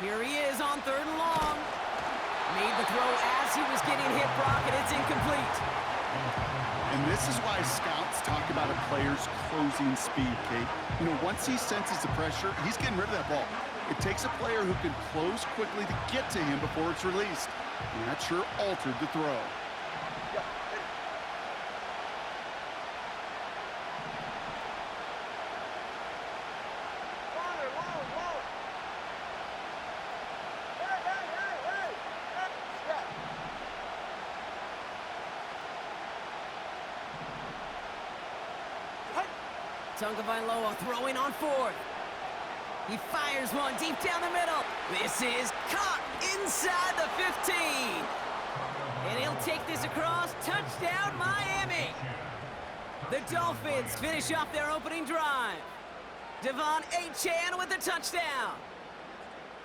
Here he is on 3rd and long. Made the throw as he was getting hit, Brock, and it's incomplete. And this is why scouts talk about a player's closing speed, Kate. You know, once he senses the pressure, he's getting rid of that ball. It takes a player who can close quickly to get to him before it's released. And that sure altered the throw. Tagovailoa throwing on 4th. He fires one deep down the middle. This is caught inside the 15. And he'll take this across. Touchdown, Miami. The Dolphins finish off their opening drive. Devon Achane with the touchdown.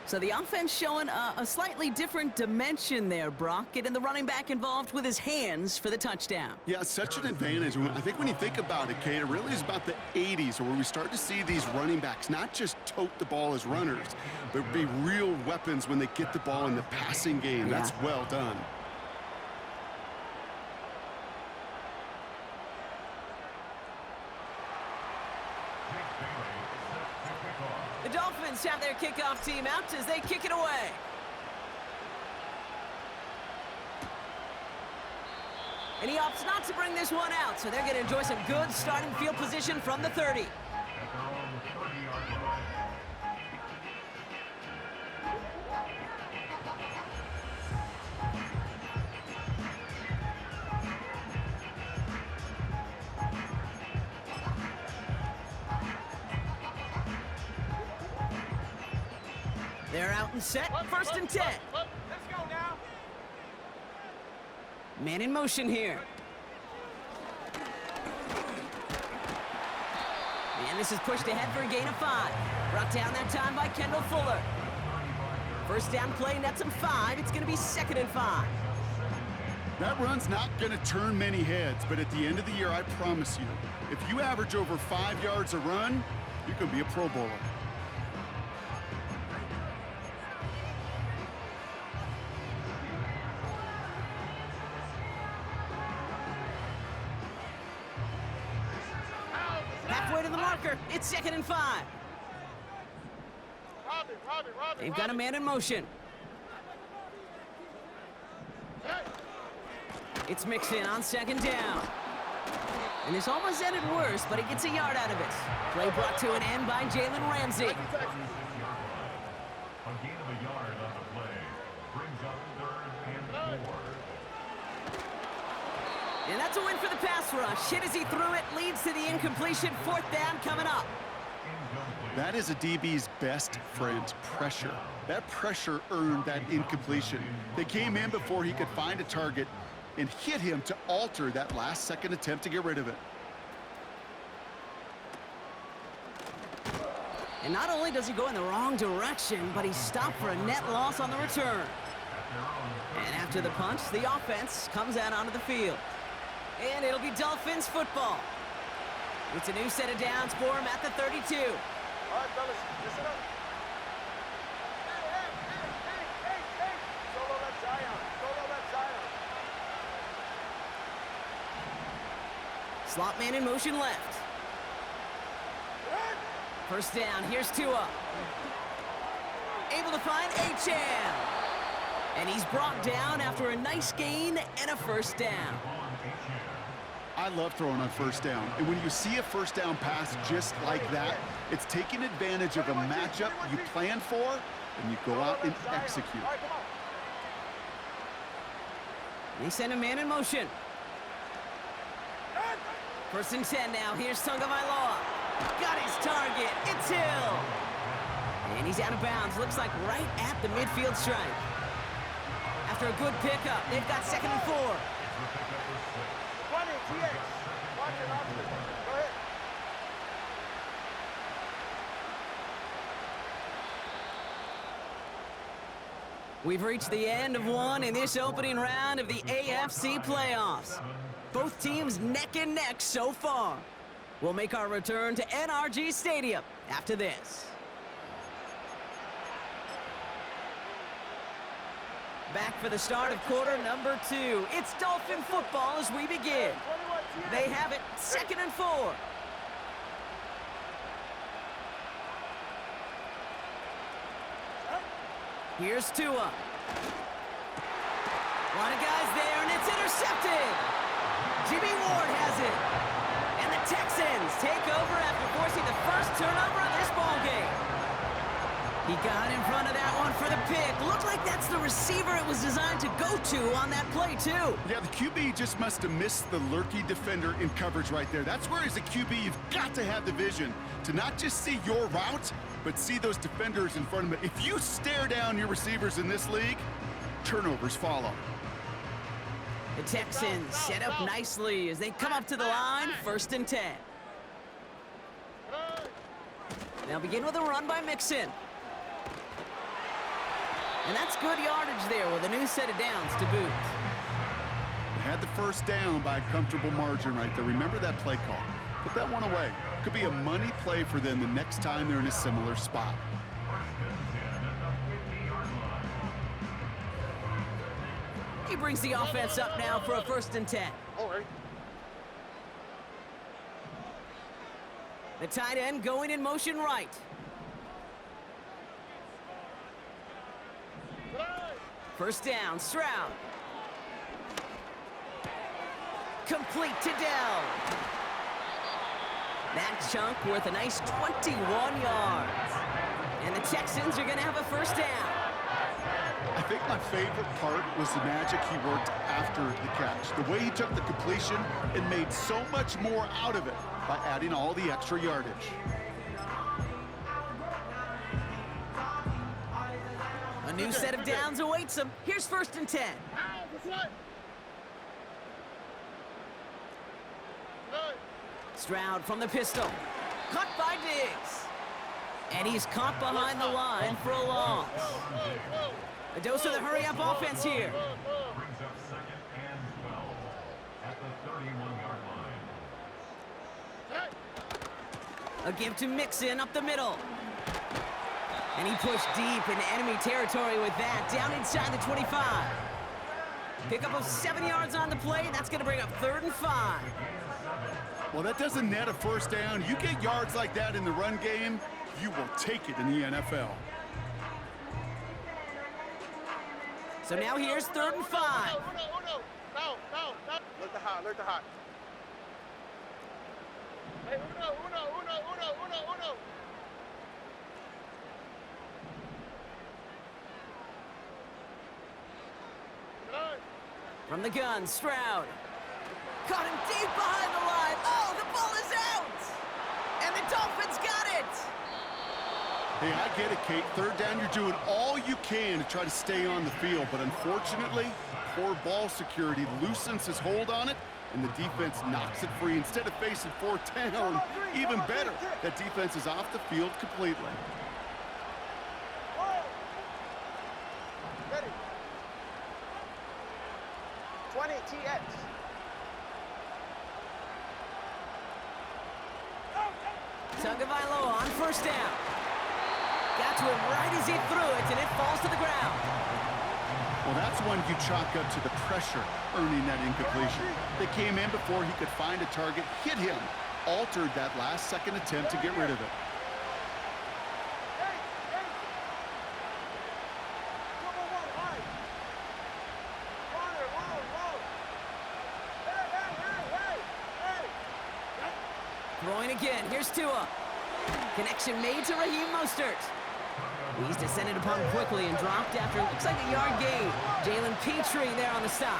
So the offense showing a slightly different dimension there, Brock. Getting the running back involved with his hands for the touchdown. Yeah, such an advantage. I think when you think about it, Kate, it really is about the 80s where we start to see these running backs not just tote the ball as runners, but be real weapons when they get the ball in the passing game. Yeah. That's well done. The Dolphins have their kickoff team out as they kick it away. And he opts not to bring this one out, so they're going to enjoy some good starting field position from the 30. They're out and set. 1st and 10. Let's go now. Man in motion here. And this is pushed ahead for a gain of 5. Brought down that time by Kendall Fuller. 1st down play, nets him 5. It's going to be 2nd and 5. That run's not going to turn many heads, but at the end of the year, I promise you, if you average over 5 yards a run, you can be a Pro Bowler. Halfway to the marker. It's 2nd and 5. They've got a man in motion. It's Mixon on 2nd down. And this almost ended worse, but he gets a yard out of it. Play brought to an end by Jalen Ramsey. A gain of a yard on the play brings up 3rd and 4. And that's a win for the pass rush. Hit as he threw it, leads to the incompletion. 4th down coming up. That is a DB's best friend, pressure. That pressure earned that incompletion. They came in before he could find a target and hit him to alter that last-second attempt to get rid of it. And not only does he go in the wrong direction, but he's stopped for a net loss on the return. And after the punch, the offense comes out onto the field. And it'll be Dolphins football. It's a new set of downs for him at the 32. All right, fellas, listen up. Hey. Solo left Zion. Slot man in motion left. 1st down, here's Tua. Able to find Achane. And he's brought down after a nice gain and a 1st down. I love throwing on 1st down. And when you see a 1st down pass just like that, it's taking advantage of a matchup you plan for, and you go out and execute. They send a man in motion. 1st and 10 now. Here's Tagovailoa. Got his target. It's Hill. And he's out of bounds. Looks like right at the midfield stripe. After a good pickup, they've got 2nd and 4. 20, TH. Watch it, Oscar. Go ahead. We've reached the end of one in this opening round of the AFC playoffs. Both teams neck and neck so far. We'll make our return to NRG Stadium after this. Back for the start of quarter number 2. It's Dolphin football as we begin. They have it, 2nd and 4. Here's Tua. A lot of guys there, and it's intercepted. Jimmy Ward has it. And the Texans take over after forcing the first turnover of this ballgame. He got in front of that one for the pick. Looked like that's the receiver it was designed to go to on that play, too. Yeah, the QB just must have missed the lurky defender in coverage right there. That's where, as a QB, you've got to have the vision to not just see your route, but see those defenders in front of it. If you stare down your receivers in this league, turnovers follow. The Texans set up nicely as they come up to the line, 1st and 10. They'll begin with a run by Mixon. And that's good yardage there with a new set of downs to boot. They had the first down by a comfortable margin right there. Remember that play call. Put that one away. Could be a money play for them the next time they're in a similar spot. He brings the offense up now for a 1st and 10. The tight end going in motion right. First down, Stroud. Complete to Dell. That chunk worth a nice 21 yards. And the Texans are going to have a 1st down. I think my favorite part was the magic he worked after the catch. The way he took the completion and made so much more out of it by adding all the extra yardage. A new set of downs awaits him. Here's 1st and 10. Stroud from the pistol. Caught by Diggs. And he's caught behind the line for a loss. A dose of the hurry-up offense here. Brings up 2nd and 12 at the 31-yard line. A give to Mixon up the middle. And he pushed deep into enemy territory with that, down inside the 25. Pickup of 7 yards on the play, and that's going to bring up 3rd and 5. Well, that doesn't net a 1st down. You get yards like that in the run game, you will take it in the NFL. So now here's 3rd and 5. Look the hot, look the hot. Hey, uno. From the gun, Stroud. Caught him deep behind the line. Oh, the ball is out! And the Dolphins got it! Hey, I get it, Kate. 3rd down, you're doing all you can to try to stay on the field. But unfortunately, poor ball security loosens his hold on it, and the defense knocks it free. Instead of facing 4th down, even better, that defense is off the field completely. Ready. 20 TX. Tagovailoa on 1st down. Got to him right as he threw it, and it falls to the ground. Well, that's one you chalk up to the pressure earning that incompletion. They came in before he could find a target, hit him, altered that last-second attempt to get rid of it. Throwing again. Here's Tua. Connection made to Raheem Mostert. He's descended upon quickly and dropped after it looks like a yard gain. Jalen Petrie there on the stop.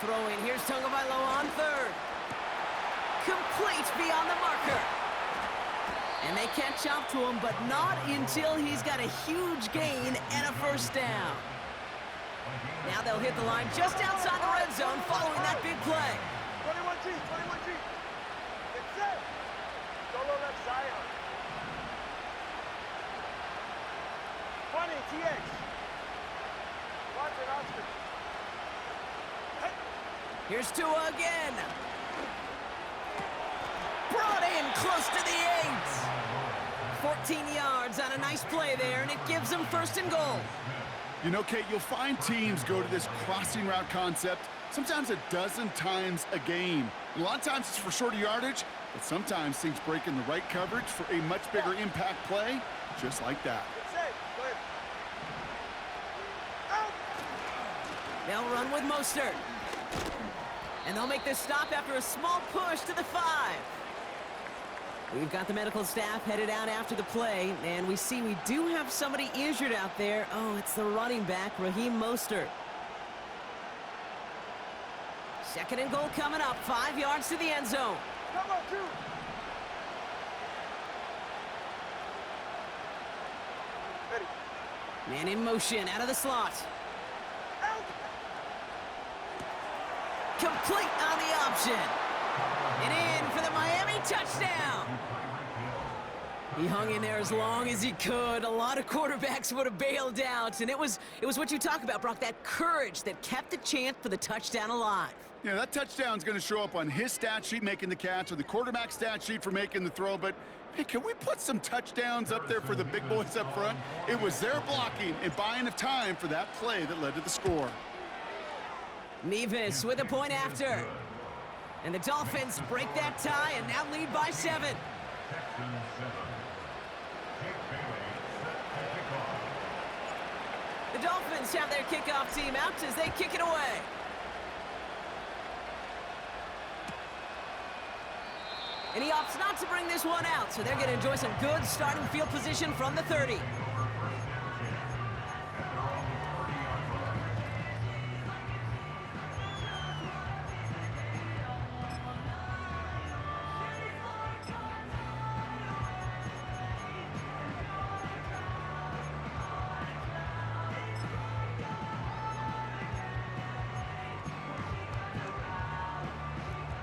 Throwing. Here's Tagovailoa on 3rd. Complete beyond the marker. And they catch up to him, but not until he's got a huge gain and a 1st down. Now they'll hit the line just outside the red zone following that big play. 21G. It's set. Solo left Zion. 20 TX. Watch it, Oscar. Here's Tua again. Brought in close to the 8. 14 yards on a nice play there, and it gives them 1st and goal. You know, Kate, you'll find teams go to this crossing route concept sometimes a dozen times a game. And a lot of times it's for shorter yardage, but sometimes things break in the right coverage for a much bigger impact play, just like that. They'll run with Mostert. And they'll make this stop after a small push to the 5. We've got the medical staff headed out after the play, and we see we do have somebody injured out there. Oh, it's the running back, Raheem Mostert. 2nd and goal coming up, 5 yards to the end zone. Come on, 2. Ready. Man in motion, out of the slot. Out. Complete on the option. And in for the Miami touchdown. He hung in there as long as he could. A lot of quarterbacks would have bailed out. And it was what you talk about, Brock, that courage that kept the chance for the touchdown alive. Yeah, that touchdown's going to show up on his stat sheet making the catch or the quarterback stat sheet for making the throw. But, hey, can we put some touchdowns up there for the big boys up front? It was their blocking and buying of time for that play that led to the score. Nevis with a point after. And the Dolphins break that tie and now lead by 7. Texans 7. Jake Bailey set to kick off. The Dolphins have their kickoff team out as they kick it away. And he opts not to bring this one out, so they're going to enjoy some good starting field position from the 30.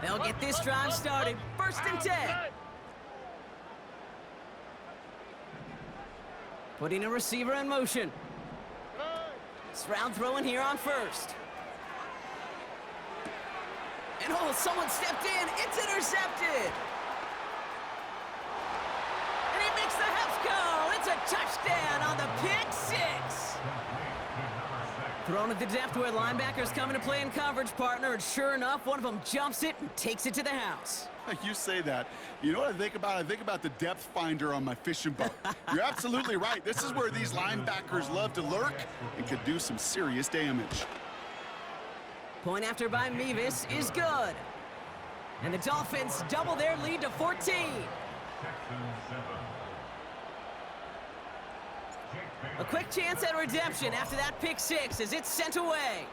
They'll get this drive started. 1st and 10. Putting a receiver in motion. Stroud throwing here on 1st. And oh, someone stepped in. It's intercepted. And he makes the Hefco. It's a touchdown on the pick 6. Thrown at the depth where linebackers come into play in coverage, partner, and sure enough, one of them jumps it and takes it to the house. You say that. You know what I think about? I think about the depth finder on my fishing boat. You're absolutely right. This is where these linebackers love to lurk and could do some serious damage. Point after by Mevis is good. And the Dolphins double their lead to 14. Texans 7. A quick chance at redemption after that pick 6 as it's sent away.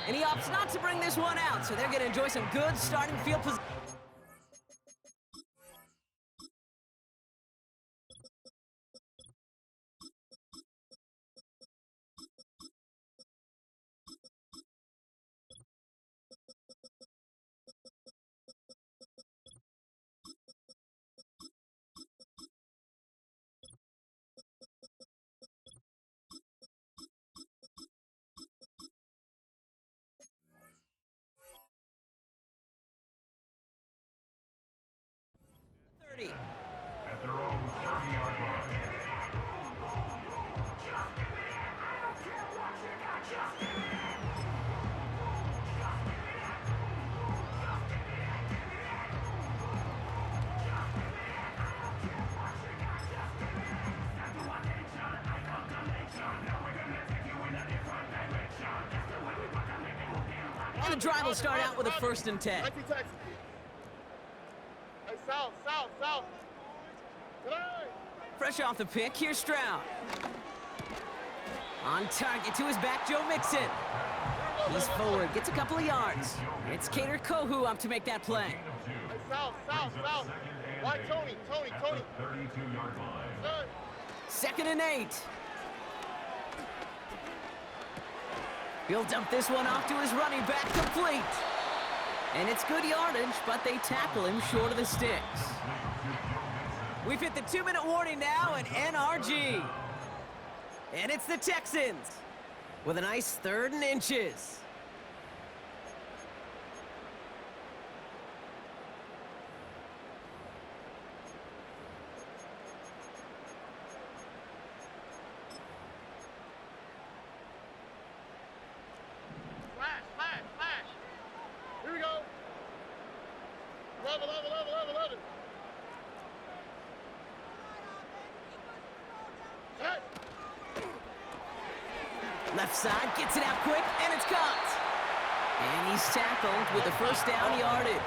And he opts not to bring this one out, so they're going to enjoy some good starting field position. At their own 30-yard line. And the drive will start out with a 1st and 10. South. Fresh off the pick, here's Stroud. On target to his back, Joe Mixon. He's forward, gets a couple of yards. It's Cater Kohu up to make that play. South. Why Tony? 32-yard line. 2nd and 8. He'll dump this one off to his running back, complete. And it's good yardage, but they tackle him short of the sticks. We've hit the 2-minute warning now in NRG. And it's the Texans. with a nice 3rd and inches. Flash. Here we go. Love it. Set. Left side gets it out quick, and it's caught. And he's tackled with the first down yardage.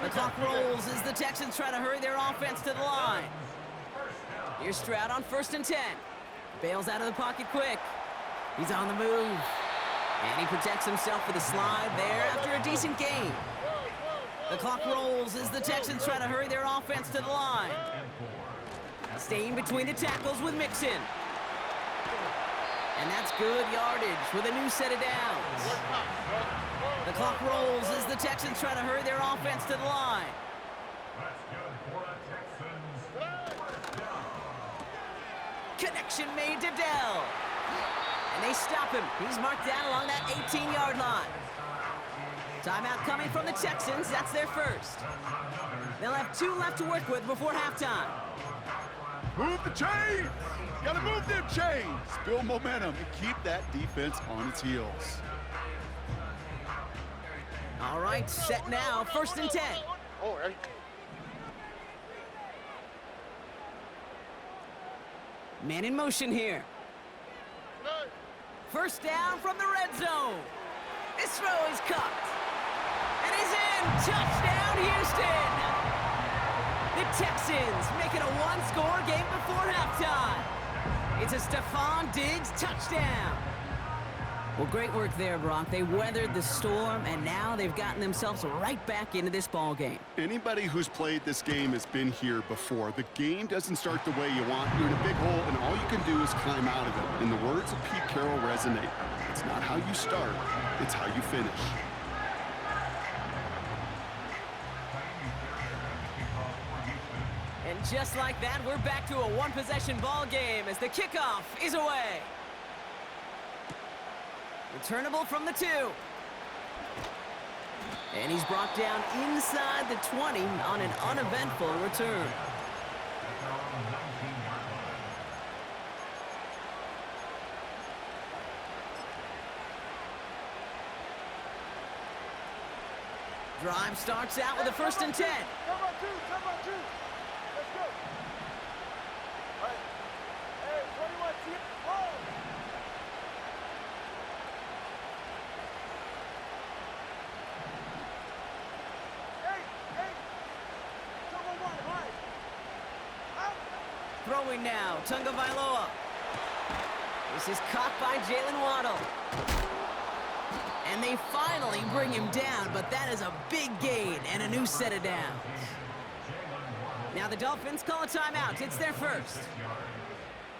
The clock rolls as the Texans try to hurry their offense to the line. Here's Stroud on 1st and 10. Bails out of the pocket quick. He's on the move. And he protects himself with a slide there after a decent gain. The clock rolls as the Texans try to hurry their offense to the line. Staying between the tackles with Mixon. And that's good yardage with a new set of downs. The clock rolls as the Texans try to hurry their offense to the line. That's good for the Texans. First down. Connection made to Dell. And they stop him. He's marked down along that 18-yard line. Timeout coming from the Texans. That's their first. They'll have 2 left to work with before halftime. Move the chains! Gotta move them chains! Build momentum and keep that defense on its heels. All right, set now. 1st and 10. Oh, ready? Man in motion here. First down from the red zone. This throw is caught. And he's in. Touchdown, Houston. The Texans make it a 1-score game before halftime. It's a Stephon Diggs touchdown. Well, great work there, Brock. They weathered the storm, and now they've gotten themselves right back into this ball game. Anybody who's played this game has been here before. The game doesn't start the way you want. You're in a big hole, and all you can do is climb out of it. And the words of Pete Carroll resonate. It's not how you start, it's how you finish. And just like that, we're back to a 1-possession ball game as the kickoff is away. Returnable from the 2. And he's brought down inside the 20 on an uneventful return. Drive starts out with a 1st and 10. Come on, 2. Let's go. All right. Hey, 21, team. Oh. Hey. Someone run, high. Out. Throwing now, Tagovailoa. This is caught by Jalen Waddle. And they finally bring him down, but that is a big gain and a new set of downs. Now the Dolphins call a timeout. It's their first.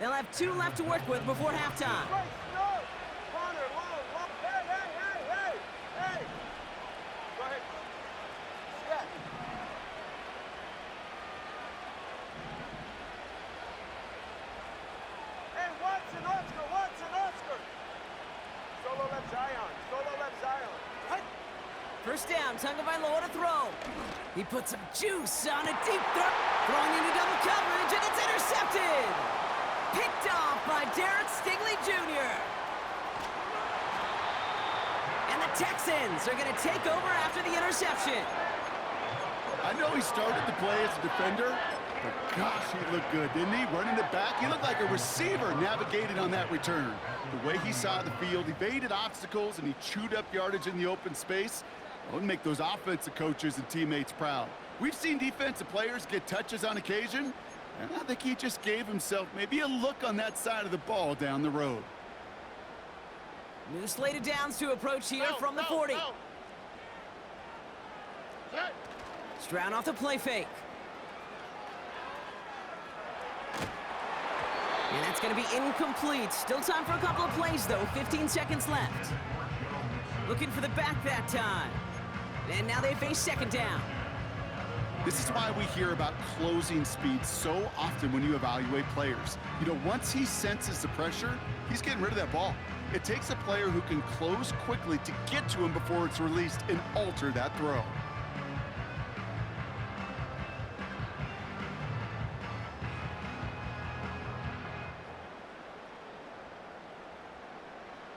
They'll have 2 left to work with before halftime. Right, no. Connor, long. Hey. Go ahead. Step. Hey, Watson, Oscar. Solo left Zion. Right. First down, Tagovailoa to throw. He puts some juice on a deep throw. Throwing into double coverage, and it's intercepted. Picked off by Derek Stingley Jr. And the Texans are going to take over after the interception. I know he started the play as a defender, but gosh, he looked good, didn't he? Running it back, he looked like a receiver navigating on that return. The way he saw the field, evaded obstacles, and he chewed up yardage in the open space. It would make those offensive coaches and teammates proud. We've seen defensive players get touches on occasion, and I think he just gave himself maybe a look on that side of the ball down the road. New slate of downs to approach here from the 40. Stroud off the play fake. And that's going to be incomplete. Still time for a couple of plays, though. 15 seconds left. Looking for the back that time. And now they face 2nd down. This is why we hear about closing speed so often when you evaluate players. You know, once he senses the pressure, he's getting rid of that ball. It takes a player who can close quickly to get to him before it's released and alter that throw.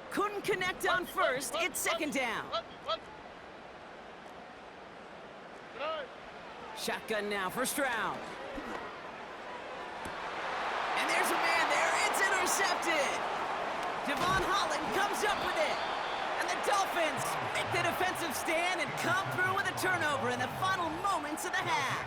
Couldn't connect on first. It's second down. Shotgun now, first round. And there's a man there. It's intercepted. Devon Holland comes up with it. And the Dolphins make the defensive stand and come through with a turnover in the final moments of the half.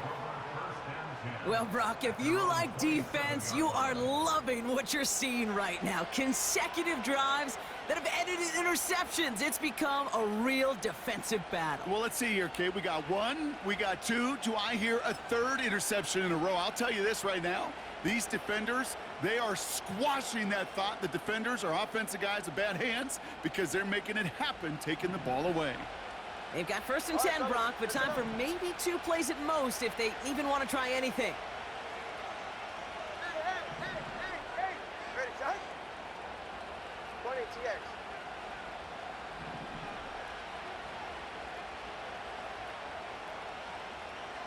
Well, Brock, if you like defense, you are loving what you're seeing right now. Consecutive drives that have ended in interceptions. It's become a real defensive battle. Well, let's see here, Kate. We got one, we got two. Do I hear a third interception in a row? I'll tell you this right now. These defenders, they are squashing that thought. The defenders are offensive guys with bad hands because they're making it happen, taking the ball away. They've got first and 10, Brock, but time for maybe 2 plays at most if they even want to try anything. Hey. Ready, John? 1 ATX.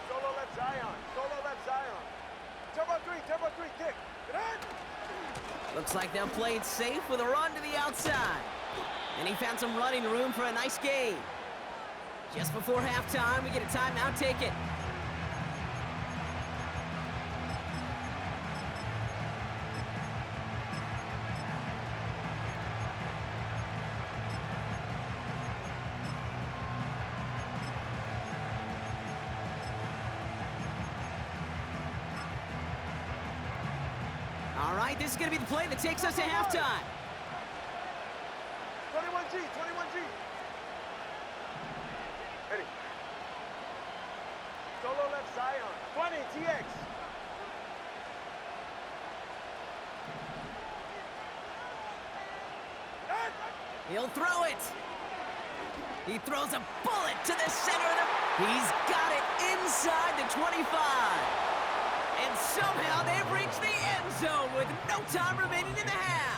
Solo left Zion. Turbo 3, kick. Get in! Looks like they'll play it safe with a run to the outside. And he found some running room for a nice gain. Just before halftime, we get a timeout. Take it. All right, this is going to be the play that takes us to halftime. 21G. Ready. Solo left Zion. 20 TX. He'll throw it. He throws a bullet to the center of the... He's got it inside the 25. And somehow they've reached the end zone with no time remaining in the half.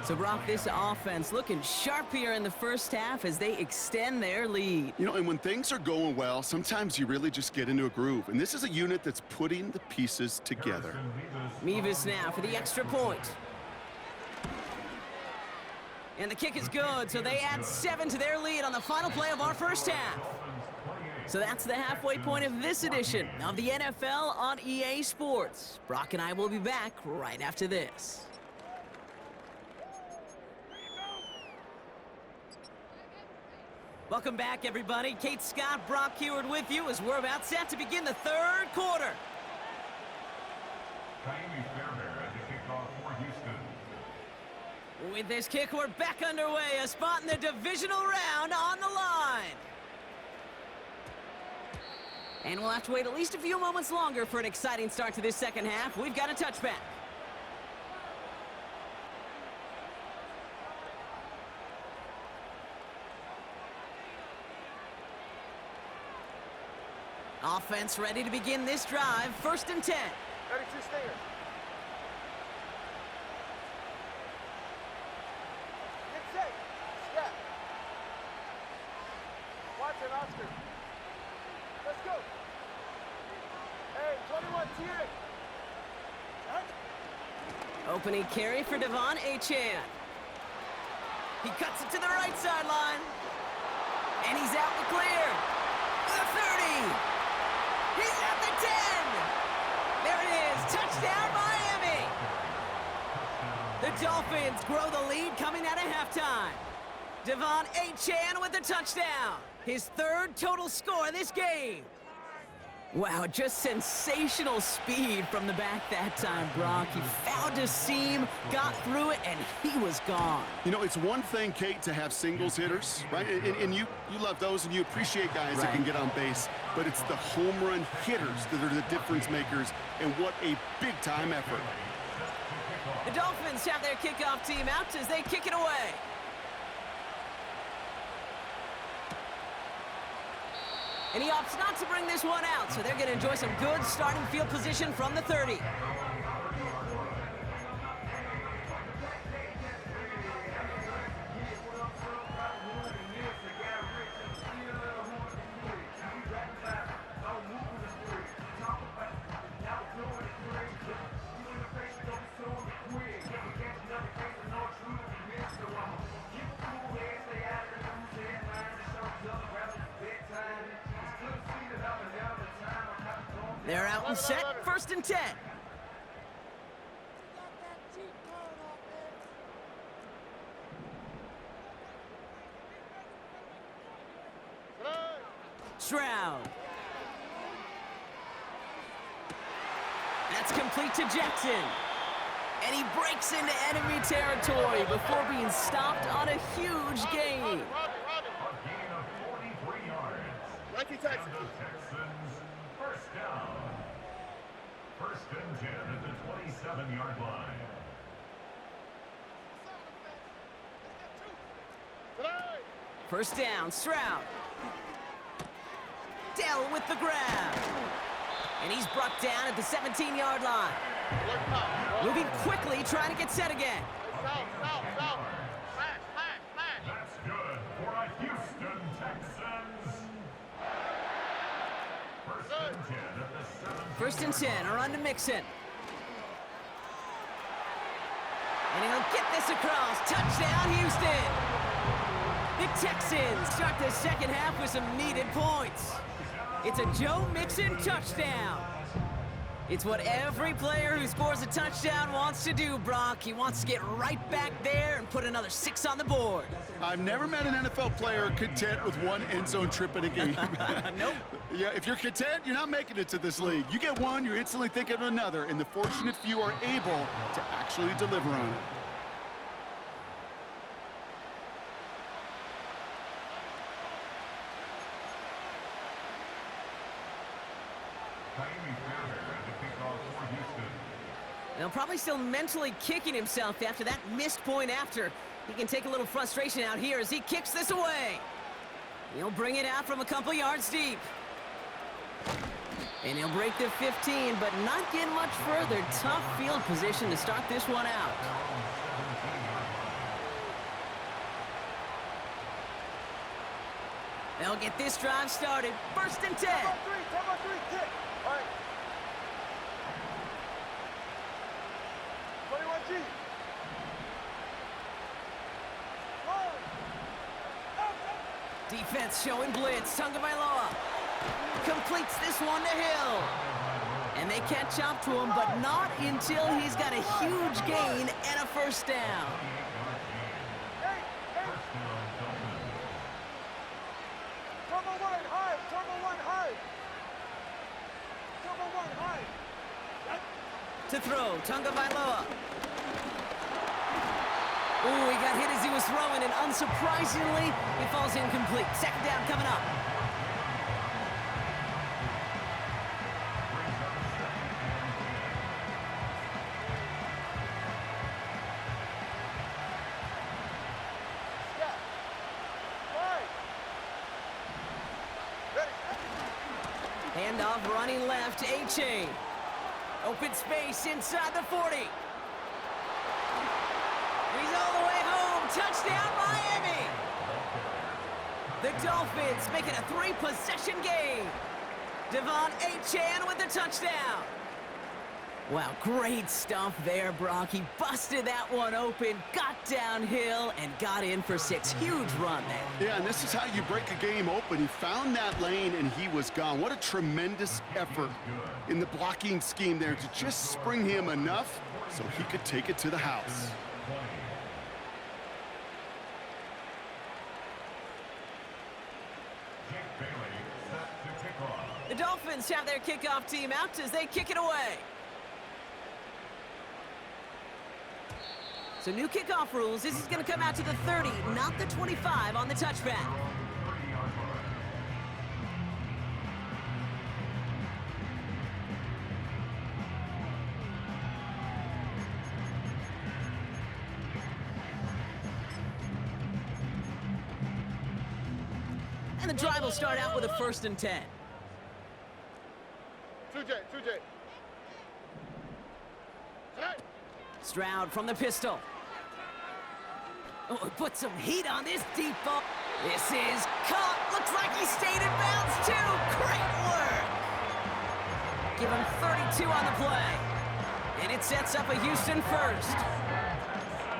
So, Brock, this offense looking sharp here in the first half as they extend their lead. You know, and when things are going well, sometimes you really just get into a groove. And this is a unit that's putting the pieces together. Mevis now for the extra point. And the kick is good, so they add 7 to their lead on the final play of our first half. So that's the halfway point of this edition of the NFL on EA Sports. Brock and I will be back right after this. Welcome back, everybody. Kate Scott, Brock Heward with you as we're about set to begin the third quarter. With this kick, we're back underway. A spot in the divisional round on the line. And we'll have to wait at least a few moments longer for an exciting start to this second half. We've got a touchback. Offense ready to begin this drive. First and 10. 32 Stingers. Get set. Step. Watson, Oscar. Let's go. Hey, 21 TA. Opening carry for Devon Achane. He cuts it to the right sideline. And he's out the clear. The 30. He's at the 10. There it is. Touchdown, Miami. The Dolphins grow the lead coming out of halftime. Devon Achane with the touchdown. His third total score this game. Wow, just sensational speed from the back that time, Brock. He found a seam, got through it, and he was gone. You know, it's one thing, Kate, to have singles hitters, right? And you love those and you appreciate guys that can get on base. But it's the home run hitters that are the difference makers, and what a big-time effort. The Dolphins have their kickoff team out as they kick it away. And he opts not to bring this one out, so they're going to enjoy some good starting field position from the 30. They're out and set. 1st and 10. Stroud. That's complete to Jackson. And he breaks into enemy territory before being stopped on a huge gain. A gain of 43 yards. And the Texans, first down. 1st and 10 at the 27-yard line. First down, Stroud. Dell with the grab. And he's brought down at the 17-yard line. Moving quickly, trying to get set again. That's good for a Houston Texans. 1st and 10 at the 7. 1st and 10, a run to Mixon. And he'll get this across. Touchdown, Houston. The Texans start the 2nd half with some needed points. It's a Joe Mixon touchdown. It's what every player who scores a touchdown wants to do, Brock. He wants to get right back there and put another 6 on the board. I've never met an NFL player content with one end zone trip in a game. Nope. Yeah, if you're content, you're not making it to this league. You get one, you're instantly thinking of another, and the fortunate few are able to actually deliver on it. Now, probably still mentally kicking himself after that missed point after. He can take a little frustration out here as he kicks this away. He'll bring it out from a couple yards deep. And he'll break the 15, but not get much further. Tough field position to start this one out. They'll get this drive started. 1st and 10. Time on three, kick. All right. 21G. Defense showing blitz. Tagovailoa completes this one to Hill. And they catch up to him, but not until he's got a huge gain and a 1st down. To throw, Tagovailoa. Ooh, he got hit as he was throwing, and unsurprisingly, he falls incomplete. 2nd down coming up. Handoff running left, A-Chain. Open space inside the 40. He's all the way home. Touchdown, Miami. The Dolphins making a 3-possession game. Devon A-Chan with the touchdown. Wow, great stuff there, Brock. He busted that one open, got downhill, and got in for 6. Huge run there. Yeah, and this is how you break a game open. He found that lane, and he was gone. What a tremendous effort in the blocking scheme there to just spring him enough so he could take it to the house. The Dolphins have their kickoff team out as they kick it away. So new kickoff rules. This is going to come out to the 30, not the 25 on the touchback. And the drive will start out with a 1st and 10. 2J. Stroud from the pistol. Oh, put some heat on this deep ball. This is caught. Looks like he stayed in bounds too. Great work. Give him 32 on the play. And it sets up a Houston 1st.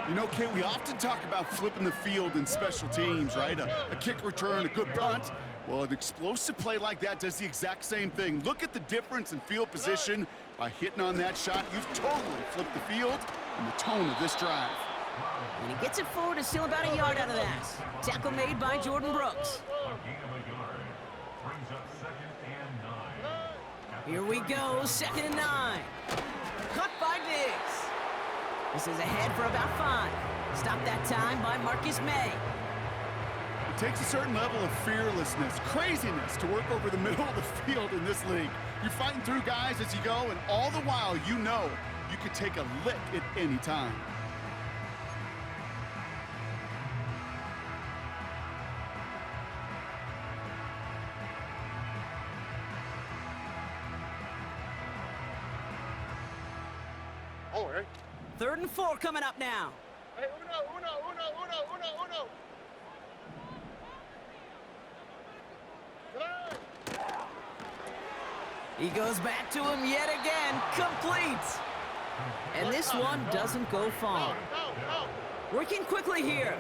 You know, Kate, we often talk about flipping the field in special teams, right? A kick return, a good punt. Well, an explosive play like that does the exact same thing. Look at the difference in field position. By hitting on that shot, you've totally flipped the field and the tone of this drive. And he gets it forward and still about a yard out of that. Tackle made by Jordan Brooks. Here we go, 2nd and 9. Caught by Diggs. This is ahead for about 5. Stopped that time by Marcus May. It takes a certain level of fearlessness, craziness to work over the middle of the field in this league. You're fighting through guys as you go, and all the while you know you could take a lick at any time. Oh, hey. 3rd and 4 coming up now. Hey, uno. He goes back to him yet again, complete. And this one doesn't go far. Working quickly here.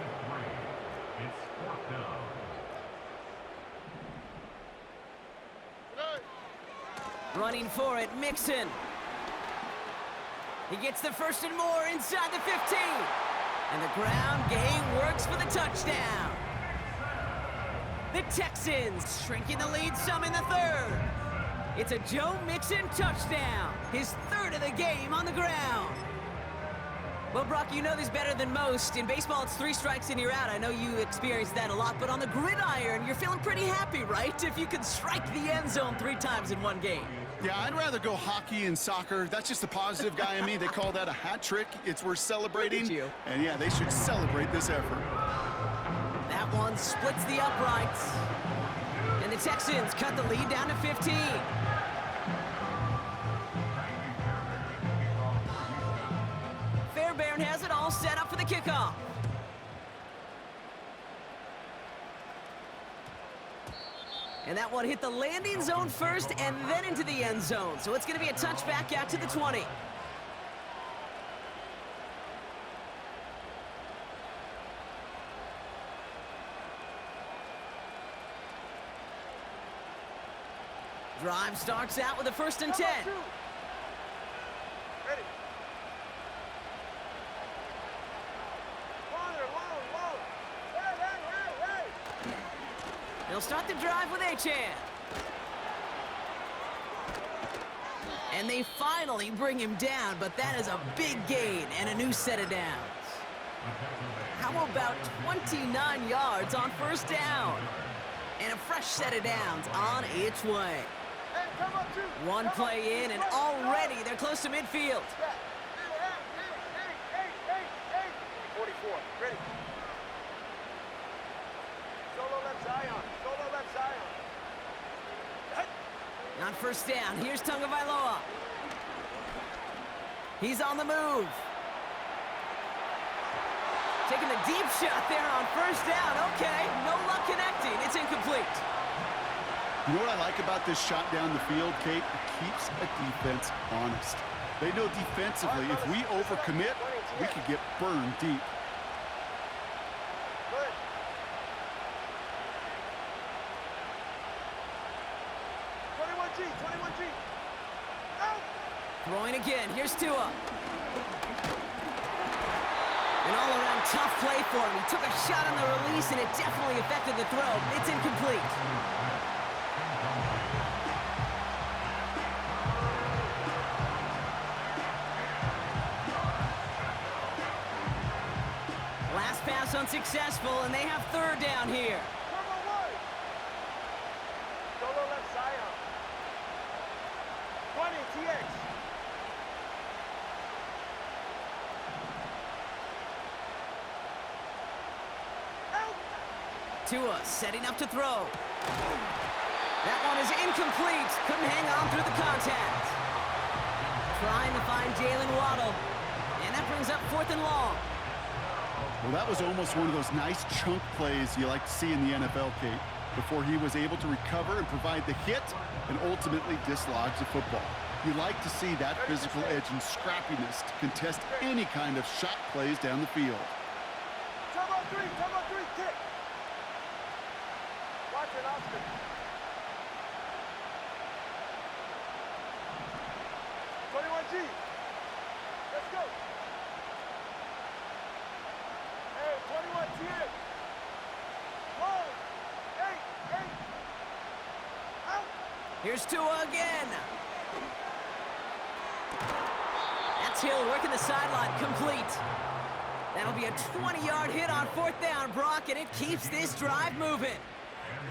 Running for it, Mixon. He gets the 1st and more inside the 15. And the ground game works for the touchdown. The Texans shrinking the lead some in the 3rd. It's a Joe Mixon touchdown, his 3rd of the game on the ground. Well, Brock, you know this better than most. In baseball, it's 3 strikes and you're out. I know you experienced that a lot, but on the gridiron, you're feeling pretty happy, right? If you could strike the end zone 3 times in one game. Yeah, I'd rather go hockey and soccer. That's just the positive guy in me. They call that a hat trick. It's worth celebrating. And yeah, they should celebrate this effort. That one splits the uprights. And the Texans cut the lead down to 15. Fairbairn has it all set up for the kickoff. And that one hit the landing zone first and then into the end zone. So it's going to be a touchback out to the 20. Drive starts out with a 1st and 10. Ready. Long. Hey. They'll start the drive with Achane. And they finally bring him down, but that is a big gain and a new set of downs. How about 29 yards on 1st down? And a fresh set of downs on its way. Hey, come on, 2. One play in, and already they're close to midfield. Hey. 44. Ready. Solo left Zion. On 1st down, here's Tagovailoa. He's on the move. Taking a deep shot there on 1st down. Okay, no luck connecting. It's incomplete. You know what I like about this shot down the field, Kate? It keeps a defense honest. They know defensively, if we overcommit, we could get burned deep. Good. Out. Throwing again. Here's Tua. An all-around tough play for him. He took a shot on the release, and it definitely affected the throw. It's incomplete. Last pass unsuccessful, and they have 3rd down here. Solo left Zion. 20, TX. Tua setting up to throw. That one is incomplete. Couldn't hang on through the contact. Trying to find Jalen Waddle. And that brings up 4th and long. Well, that was almost one of those nice chunk plays you like to see in the NFL, Kate, before he was able to recover and provide the hit and ultimately dislodge the football. You like to see that physical edge and scrappiness to contest any kind of shot plays down the field. Come on, 3, kick. Watch it, Oscar. G. Let's go. Hey, 21 TA. Roll. 8. Out. Here's Tua again. That's Hill working the sideline, complete. That'll be a 20-yard hit on 4th down, Brock, and it keeps this drive moving.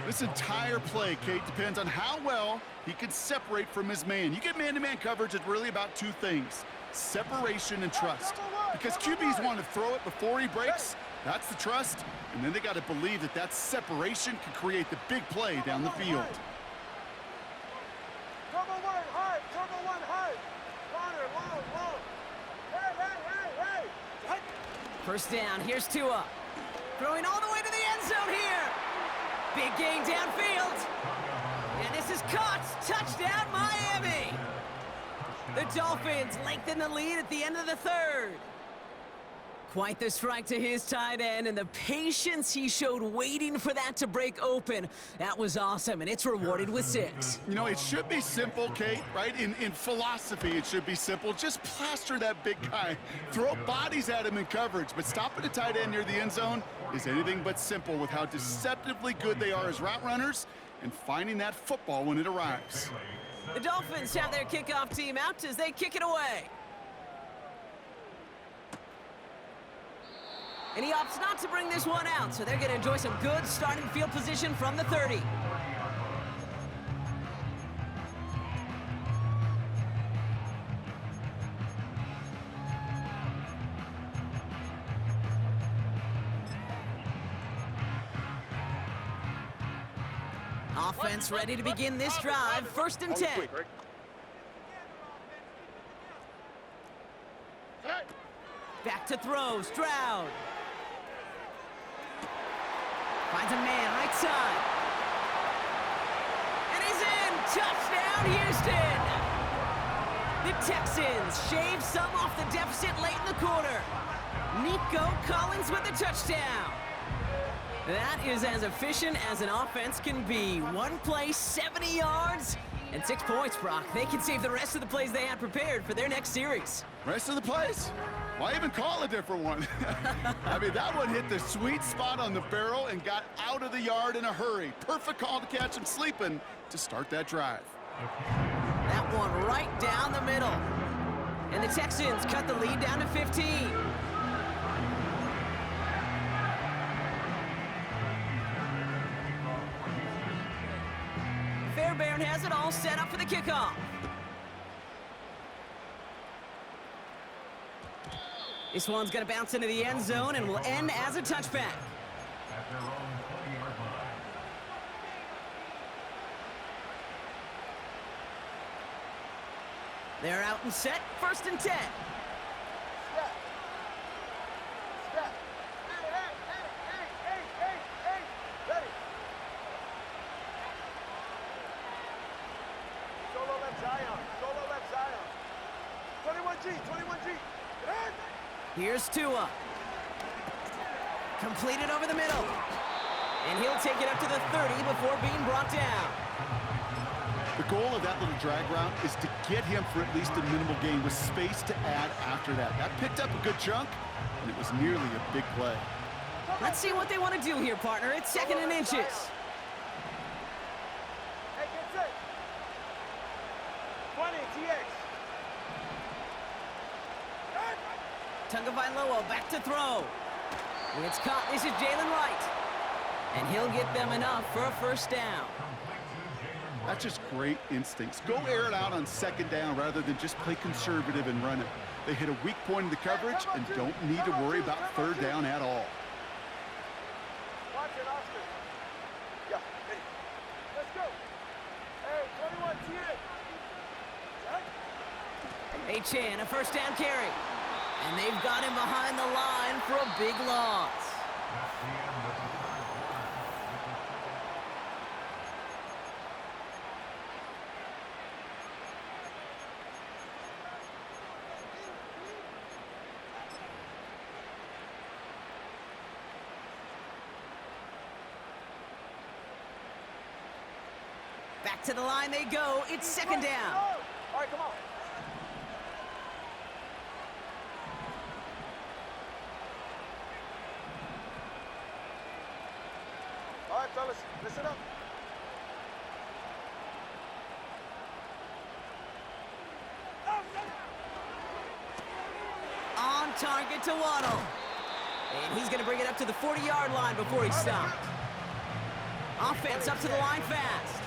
This entire play, Kate, depends on how well he can separate from his man. You get man-to-man coverage, it's really about two things: separation and trust. Because QBs want to throw it before he breaks, that's the trust, and then they got to believe that that separation can create the big play down the field. Turbo one high, turbo one high. Corner, long. Hey. First down, here's Tua. Throwing all the way to the end zone here. Big gain downfield. And this is caught. Touchdown, Miami. The Dolphins lengthen the lead at the end of the third. Quite the strike to his tight end, and the patience he showed waiting for that to break open. That was awesome, and it's rewarded with 6. You know, it should be simple, Kate, right? In philosophy, it should be simple. Just plaster that big guy. Throw bodies at him in coverage, but stopping a tight end near the end zone is anything but simple with how deceptively good they are as route runners and finding that football when it arrives. The Dolphins have their kickoff team out as they kick it away. And he opts not to bring this one out, so they're going to enjoy some good starting field position from the 30. Offense ready to begin this drive. 1st and 10. Back to throw, Stroud. Finds a man right side. And he's in! Touchdown, Houston! The Texans shave some off the deficit late in the quarter. Nico Collins with the touchdown. That is as efficient as an offense can be. One play, 70 yards, and 6 points, Brock. They can save the rest of the plays they had prepared for their next series. Rest of the plays? Why even call a different one? I mean, that one hit the sweet spot on the barrel and got out of the yard in a hurry. Perfect call to catch him sleeping to start that drive. That one right down the middle. And the Texans cut the lead down to 15. Fairbairn has it all set up for the kickoff. This one's going to bounce into the end zone and will end as a touchback. At their own 20-yard line. They're out and set. 1st and 10. Step. Hey. Ready. Solo left Zion. 21G. Get in. Here's Tua. Completed over the middle. And he'll take it up to the 30 before being brought down. The goal of that little drag route is to get him for at least a minimal gain with space to add after that. That picked up a good chunk, and it was nearly a big play. Let's see what they want to do here, partner. It's 2nd and inches. Hey, get set. 20, TX. Tagovailoa back to throw. It's caught. This is Jalen Wright. And he'll get them enough for a 1st down. That's just great instincts. Go air it out on 2nd down rather than just play conservative and run it. They hit a weak point in the coverage and don't need to worry about 3rd down at all. Watch it, Oscar. Yeah, ready. Let's go. Hey, 21 TA. Achane, a 1st down carry. And they've got him behind the line for a big loss. To the line they go. It's second down. All right, come on. All right, fellas, listen up. On target to Waddle. And he's going to bring it up to the 40-yard line before he's stopped. Offense up to the line fast.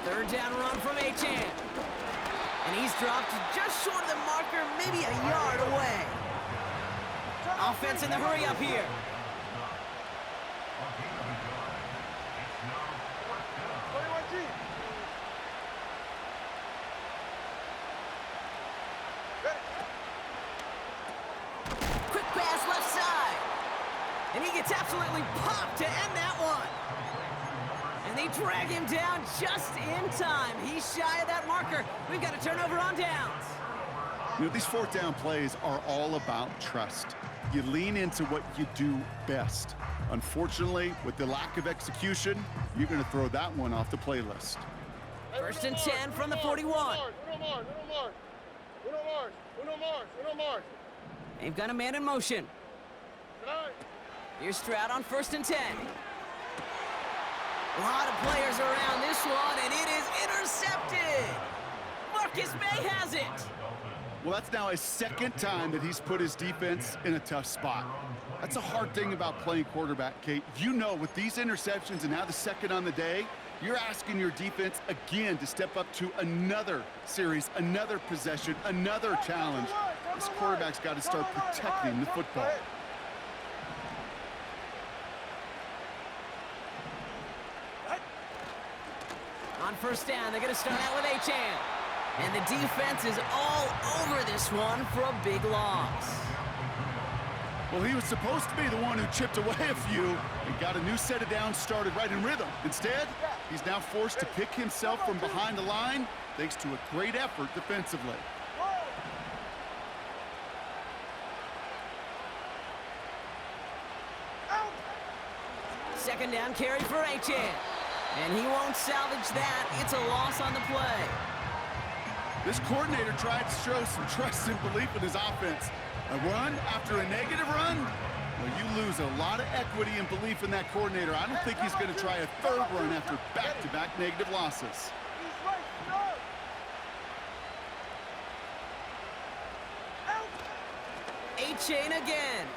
Third down run from Achane. And he's dropped just short of the marker, maybe a yard away. Offense in the hurry up here. Quick pass left side. And he gets absolutely popped to end that one. And they drag him down just in time. He's shy of that marker. We've got a turnover on downs. You know, these fourth down plays are all about trust. You lean into what you do best. Unfortunately, with the lack of execution, you're going to throw that one off the playlist. First and 10 from the 41. They've got a man in motion. Here's Stroud on first and 10. A lot of players around this one, and it is intercepted. Marcus May has it. Well, that's now his second time that he's put his defense in a tough spot. That's a hard thing about playing quarterback, Kate. You know, with these interceptions and now the second on the day, you're asking your defense again to step up to another series, another possession, another challenge. This quarterback's got to start protecting the football. On first down, they're going to start out with Achane. And the defense is all over this one for a big loss. Well, he was supposed to be the one who chipped away a few and got a new set of downs started right in rhythm. Instead, he's now forced to pick himself from behind the line thanks to a great effort defensively. Second down carry for Achane. And he won't salvage that. It's a loss on the play. This coordinator tried to show some trust and belief in his offense. A run after a negative run? Well, you lose a lot of equity and belief in that coordinator. I don't think he's going to try a third run after back-to-back negative losses. Achane again.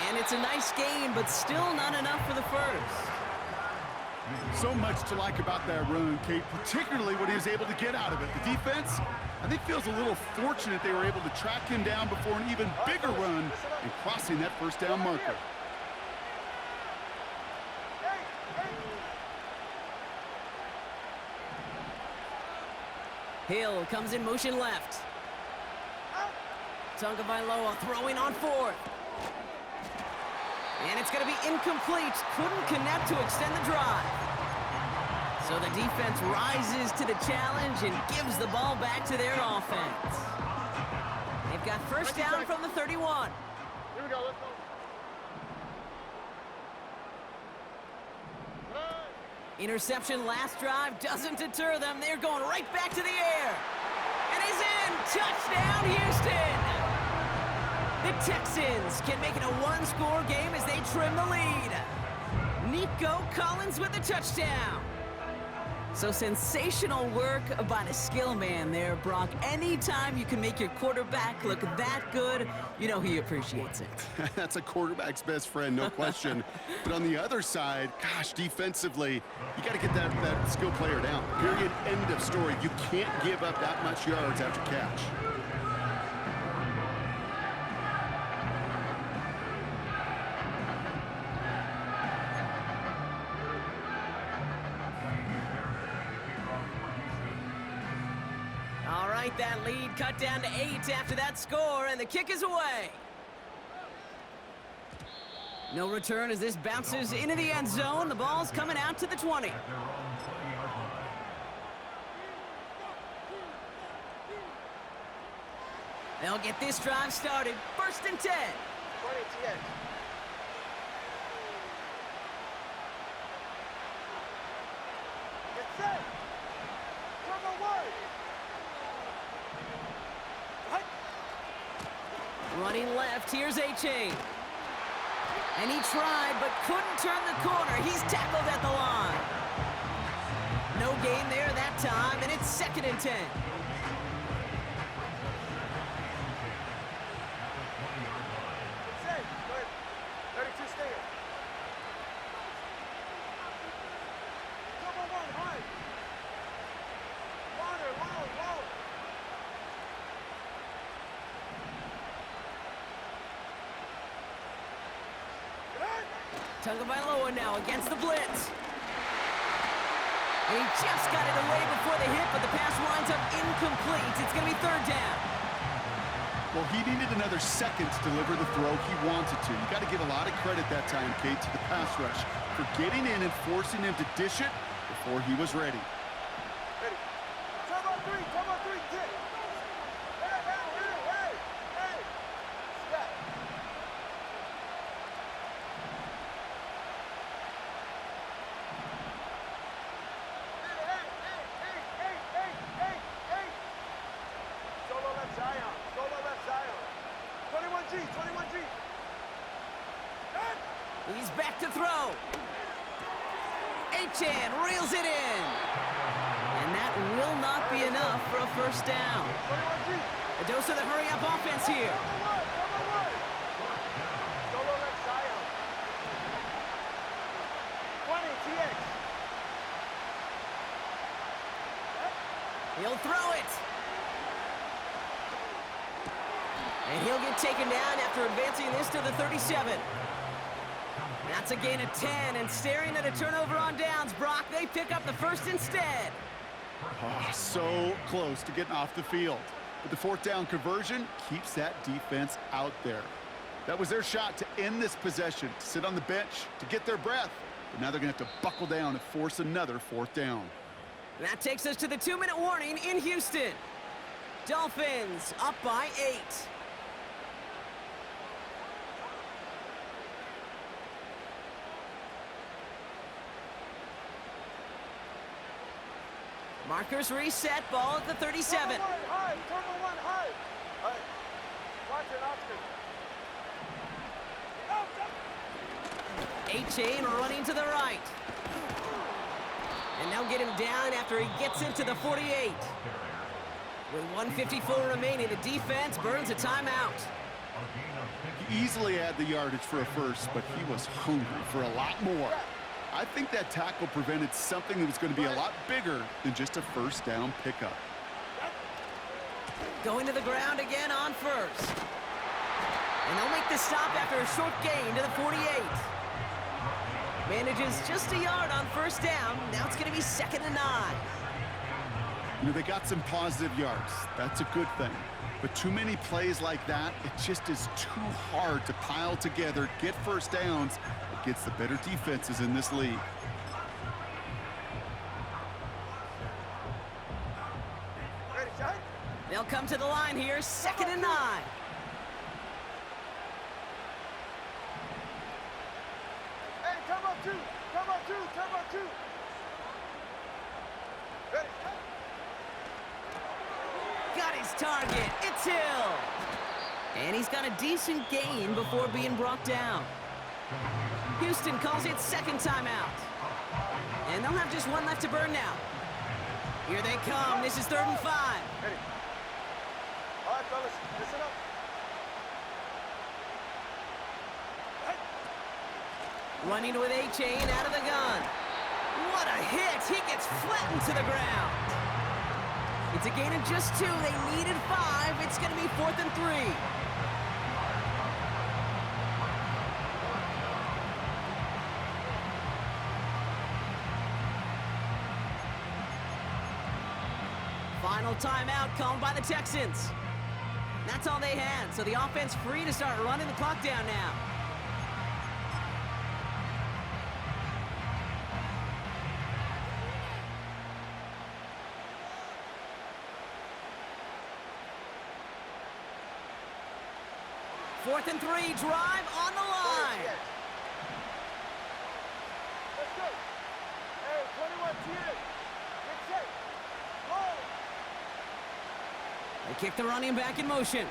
And it's a nice gain, but still not enough for the first. So much to like about that run, Kate, particularly what he was able to get out of it. The defense, I think, feels a little fortunate they were able to track him down before an even bigger run and crossing that first down marker. Hill comes in motion left. Tagovailoa throwing on fourth. And it's going to be incomplete. Couldn't connect to extend the drive. So the defense rises to the challenge and gives the ball back to their offense. They've got first down from the 31. Here we go, let's go. Interception last drive doesn't deter them. They're going right back to the air. And he's in. Touchdown, Houston. The Texans can make it a one-score game as they trim the lead. Nico Collins with the touchdown. So sensational work by the skill man there, Brock. Anytime you can make your quarterback look that good, you know he appreciates it. That's a quarterback's best friend, no question. But on the other side, gosh, defensively, you got to get that skill player down. Period, end of story. You can't give up that much yards after catch. That lead cut down to 8 after that score, and the kick is away. No return as this bounces into the end zone. The ball's coming out to the 20. They'll get this drive started. 1st and 10. 20 TX. Get set. Turbo wide. Right. Running left, here's A-Chain. And he tried, but couldn't turn the corner. He's tackled at the line. No gain there that time, and it's 2nd and 10. Get set. Go ahead. 32 stay. Turbo one high. Water, low. Tagovailoa now against the blitz. And he just got it away before the hit, but the pass winds up incomplete. It's going to be 3rd down. Well, he needed another second to deliver the throw he wanted to. You got to give a lot of credit that time, Kate, to the pass rush for getting in and forcing him to dish it before he was ready. Ready. Turbo three, 10. Hey. Stop. Hey. Solo left Zion. 21G. He's back to throw. Achane reels it in. And that will not be enough for a 1st down. 21G. A dose of the hurry-up offense here. Solo left Zion. 20 TX. He'll throw it. And he'll get taken down after advancing this to the 37. That's a gain of 10, and staring at a turnover on downs, Brock, they pick up the 1st instead. Oh, so close to getting off the field. But the 4th down conversion keeps that defense out there. That was their shot to end this possession, to sit on the bench, to get their breath. But now they're going to have to buckle down and force another 4th down. That takes us to the 2-minute warning in Houston. Dolphins up by 8. Markers reset, ball at the 37. Turbo one high. All right. Watch it, Oscar. A-Chain running to the right. And they'll get him down after he gets into the 48. With 1:54 remaining, the defense burns a timeout. He easily had the yardage for a 1st, but he was hungry for a lot more. I think that tackle prevented something that was going to be a lot bigger than just a 1st down pickup. Going to the ground again on 1st. And they'll make the stop after a short gain to the 48. Manages just a yard on 1st down. Now it's going to be 2nd and 9. You know, they got some positive yards. That's a good thing. But too many plays like that, it just is too hard to pile together, get 1st downs against the better defenses in this league. Ready, shot. They'll come to the line here, 2nd and 9. Hey, turbo two. Ready, shot. Got his target. It's Hill. And he's got a decent gain before being brought down. Houston calls it 2nd timeout. And they'll have just 1 left to burn now. Here they come. This is 3rd and 5. Ready. All right, fellas, listen up. Running with A-Chain out of the gun. What a hit. He gets flattened to the ground. It's a gain of just 2. They needed 5. It's going to be 4th and 3. Final timeout called by the Texans. That's all they had, so the offense free to start running the clock down now. 4th and 3, drive on the line. Let's go. Hey, 21 TA. Get set. Roll. They kick the running back in motion.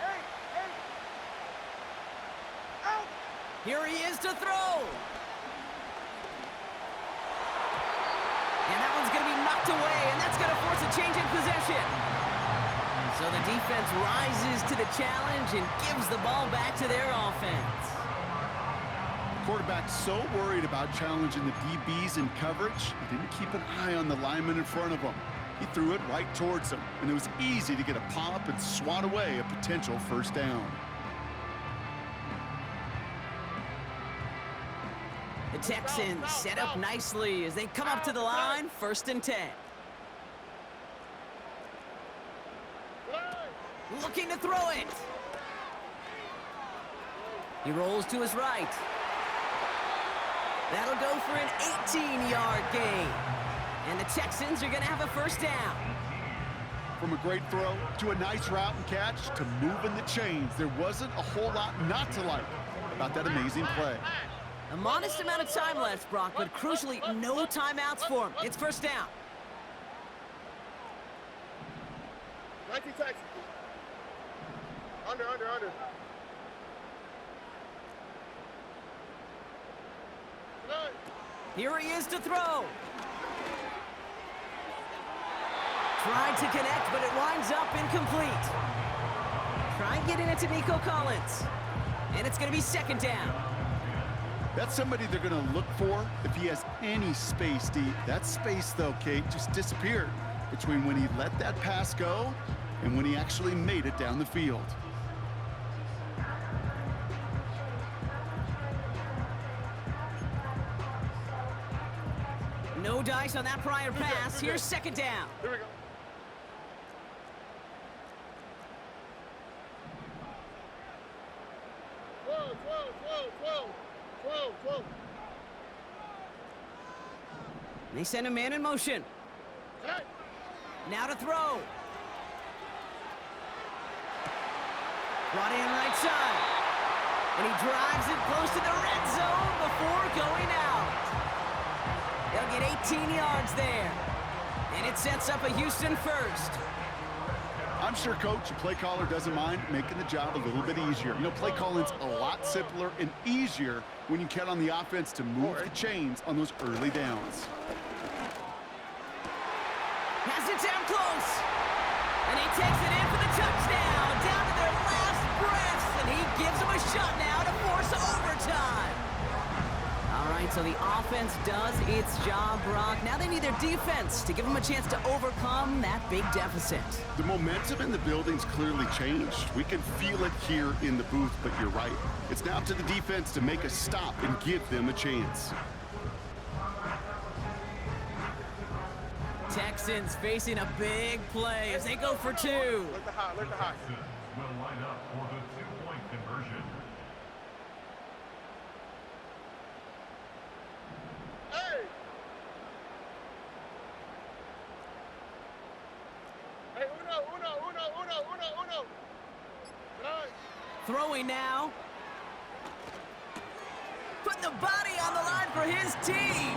Hey, hey. Out. Here he is to throw. And that one's going to be knocked away, and that's going to force a change in possession. So the defense rises to the challenge and gives the ball back to their offense. Quarterback's so worried about challenging the DBs in coverage, he didn't keep an eye on the lineman in front of him. He threw it right towards him, and it was easy to get a pop and swat away a potential first down. The Texans set up nicely as they come up to the line, 1st and 10. Looking to throw it. He rolls to his right. That'll go for an 18-yard gain. And the Texans are going to have a first down. From a great throw to a nice route and catch to moving the chains, there wasn't a whole lot not to like about that amazing play. A modest amount of time left, Brock, but crucially, no timeouts for him. It's first down. 19 Texans. Under. Here he is to throw. Tried to connect, but it winds up incomplete. Try and get in it to Nico Collins. And it's going to be 2nd down. That's somebody they're going to look for if he has any space deep. That space, though, Kate, just disappeared between when he let that pass go and when he actually made it down the field. No dice on that prior pass. Here's 2nd down. Here we go. Twelve. They send a man in motion. Hey. Now to throw. Brought in right side. And he drives it close to the red zone before going out. They'll get 18 yards there. And it sets up a Houston first. I'm sure Coach, the play caller, doesn't mind making the job a little bit easier. You know, play calling's a lot simpler and easier when you count on the offense to move the chains on those early downs. Has it down close. And he takes it in for the touchdown. Down to their last breaths. And he gives them a shot now to force overtime. All right, so the offense does its job, Brock. Now they need their defense to give them a chance to overcome that big deficit. The momentum in the building's clearly changed. We can feel it here in the booth, but you're right. It's now up to the defense to make a stop and give them a chance. Texans facing a big play as they go for 2. Let the high. Texans will line up for the 2-point conversion. Hey. Hey, uno. Nice. Throwing now. Putting the body on the line for his team.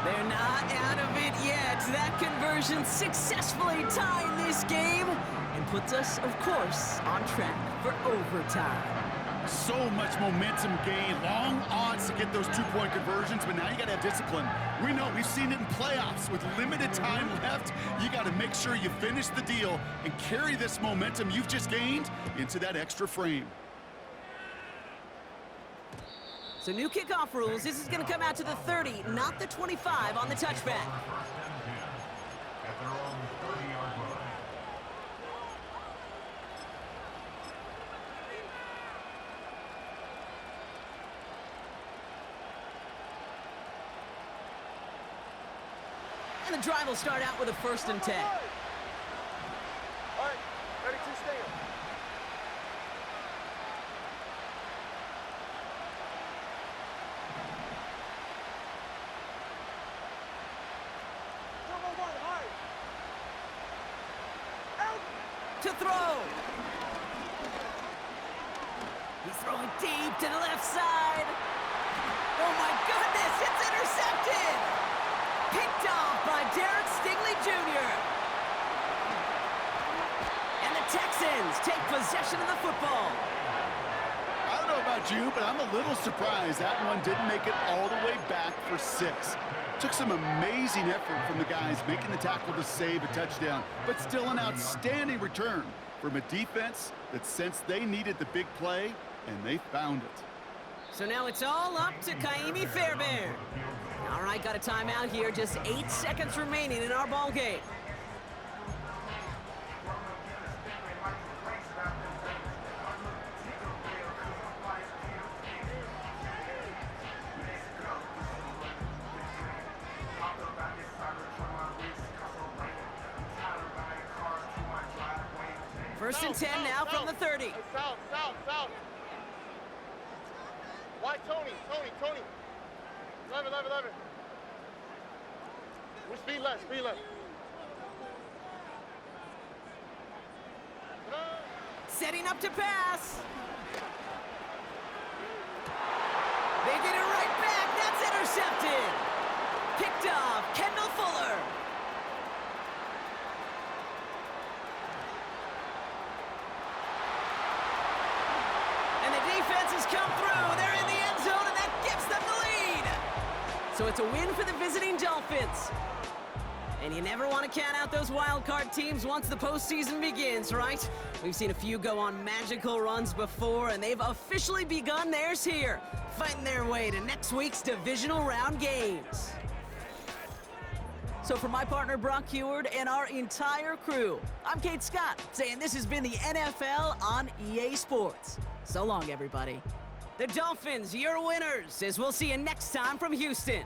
They're not out of it yet. That conversion successfully tying this game and puts us, of course, on track for overtime. So much momentum gain, long odds to get those 2-point conversions, but now you got to have discipline. We know, we've seen it in playoffs with limited time left. You got to make sure you finish the deal and carry this momentum you've just gained into that extra frame. So new kickoff rules. This is going to come out to the 30, not the 25 on the touchback. At their own 30-yard line. And the drive will start out with a 1st and 10. All right, ready to stand. Out. to throw. He's throwing deep to the left side. Oh my goodness, it's intercepted! Picked off by Derek Stingley Jr. And the Texans take possession of the football. I don't know about you, but I'm a little surprised that one didn't make it all the way back for 6. Took some amazing effort from the guys making the tackle to save a touchdown, but still an outstanding return from a defense that sensed they needed the big play, and they found it. So now it's all up to Kaimi Fairbairn. All right, got a timeout here. Just 8 seconds remaining in our ball game. First and 10 now from the 30. South. Why Tony? Lever. We're speed left. Setting up to pass. They get it right back. That's intercepted. Picked off Kendall Fuller. And the defense has come through. They're in the end zone, and that gives them the lead. So it's a win for the visiting Dolphins. And you never want to count out those wild card teams once the postseason begins, right? We've seen a few go on magical runs before, and they've officially begun theirs here, fighting their way to next week's divisional round games. So for my partner Brock Heward and our entire crew, I'm Kate Scott, saying this has been the NFL on EA Sports. So long, everybody. The Dolphins, your winners, as we'll see you next time from Houston.